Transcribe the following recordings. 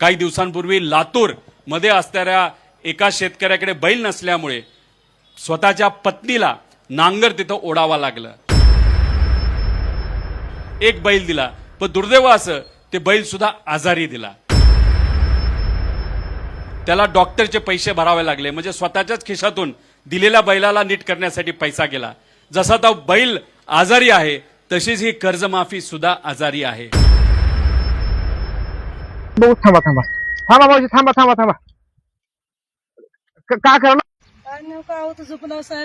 काही दिवसांपूर्वी लातूर मध्ये असणाऱ्या एका शेतकऱ्याकडे बैल नसल्यामुळे स्वतःच्या पत्नीला नांगर तिथं ओढावा लागलं। एक बैल दिला, पण दुर्दैव असं ते बैल सुद्धा आजारी दिला। त्याला डॉक्टरचे पैसे भरावे लागले, म्हणजे स्वतःच्याच खिशातून दिलेल्या बैलाला नीट करण्यासाठी पैसा गेला। जसा तो बैल आजारी आहे तशीच ही कर्जमाफी सुद्धा आजारी आहे। थांबा थांबा थांबा भाऊजी, थांबा थांबा थांबा। का करणार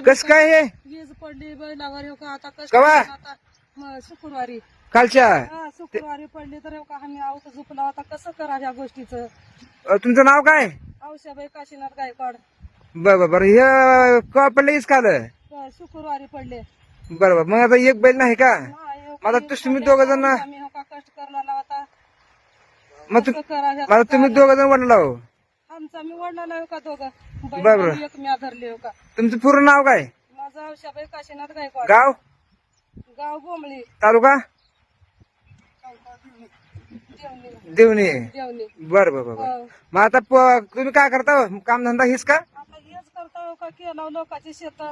कस काय हे वीज पडली बैलावर हो का आता कसं कवा? आता शुक्रवारी कालच्या शुक्रवारी पडली तर हो का आम्ही आहोत झोपला आता कसं करा ह्या गोष्टीचं। तुमचं नाव काय? औषाबाई काशीनाथ गायकवाड। बरं हे का पडले इस काल? शुक्रवारी पडले। बरोबर, मग आता एक बैल नाही का? नाही, हो मला का, तुम्ही दोघ जण आम्ही हो का कष्ट करला होता, मग कसं करा ह्या मला तुम्ही दोघ जण वडला हो। आमचा मी वडला हो का दोघं बैल बरोबर. आणि एक म्या धरले हो का। तुमचं पूर्ण नाव काय? माझं औषाबाई काशीनाथ गायकवाड। गाव? गाव बोंबळी, तालुका देवणी देवणी। देवणी। बरं, हो. मग आता तुम्ही काय करता? काम धंदा हेच का? आता हेच करता हो का केला लोकांची शेत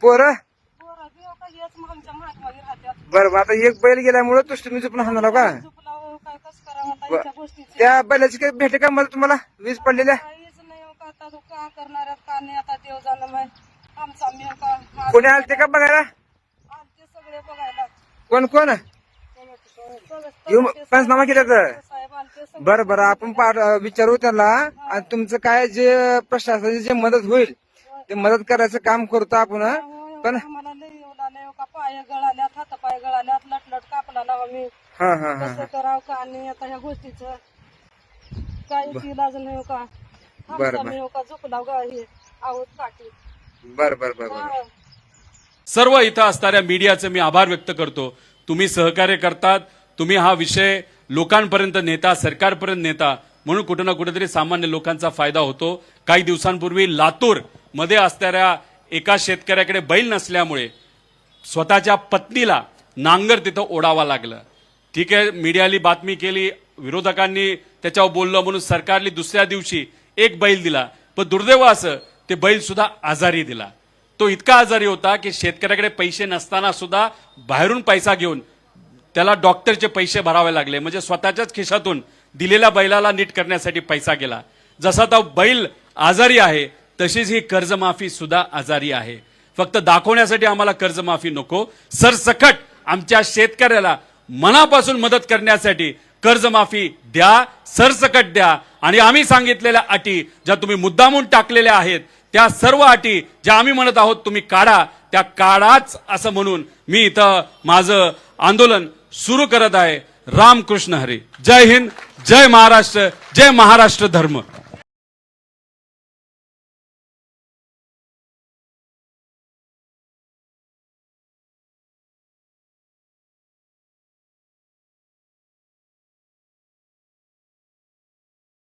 पोरं? पोरं बी हो का हेच मग आमच्या महात्मागी राहत्यात। बरं, आता एक बैल गेल्यामुळे तुम्ही झोपून हाणला का? झोपला हो काय कसं करा होता याच्या गोष्टीचं त्या बैलाची काही भेटे का मला तुम्हाला वीज पडलेल्या? काहीच नाही हो का। आता तो का करणार आहेत का नाही आता देव जाणं माय आमचा मी हो का कोणी आलते का बघायला? आलते सगळे बघायला। कोण कोण येऊ पंचनामा केला तर? साहेब आलते सगळे। बरं आपण विचारू त्याला, आणि तुमचं काय जे प्रशासनाची जे मदत होईल ते मदत करायचं काम करतो आपण। पण आम्हाला लई येऊ आले हो का, पाय गळाल्यात हात पाय गळाल्यात लटलट कापला लावा मी हा कसं करावं का नाही आता ह्या गोष्टीचं काही इलाज नाही हो का। बरं. आमचा मी हो का झोपला गा हे आहोत काठी। बरं हा. सर्व इथं असणाऱ्या मीडियाचे मी आभार व्यक्त करतो। तुम्ही सहकार्य करतात, तुम्ही हा विषय लोकांपर्यंत नेता, सरकारपर्यंत नेता, म्हणून कुठे ना कुठेतरी सामान्य लोकांचा फायदा होतो। काही दिवसांपूर्वी लातूर मध्ये असणाऱ्या एका शेतकऱ्याकडे बैल नसल्यामुळे स्वतःच्या पत्नीला नांगर तिथं ओढावा लागलं। ठीक आहे, मीडियाली बातमी केली, विरोधकांनी त्याच्यावर बोललं म्हणून सरकारने दुसऱ्या दिवशी एक बैल दिला, पण दुर्दैव असं ते बैल सुद्धा आजारी दिला। तो इतका आजारी होता की शेतकऱ्याकडे पैसे नसताना सुद्धा बाहेरून पैसा घेऊन त्याला डॉक्टरचे पैसे भरावे लागले, म्हणजे स्वतःच्याच खिशातून दिलेल्या बैलाला नीट करण्यासाठी पैसा गेला। जसा तो बैल आजारी आहे तशीच ही कर्जमाफी सुद्धा आजारी आहे। फक्त दाखवण्यासाठी आम्हाला कर्जमाफी नको, सरसकट आमच्या शेतकऱ्याला मनापासून मदत करण्यासाठी कर्जमाफी द्या, सरसकट द्या। आणि आम्ही सांगितलेल्या अटी ज्या तुम्ही मुद्दामून टाकलेल्या आहेत त्या सर्व अटी ज्या आम्ही म्हणत आहोत तुम्ही काढा, त्या काढाच असं म्हणून मी इथं माझं आंदोलन सुरू करत आहे। रामकृष्ण हरी। जय हिंद, जय महाराष्ट्र, जय महाराष्ट्र धर्म।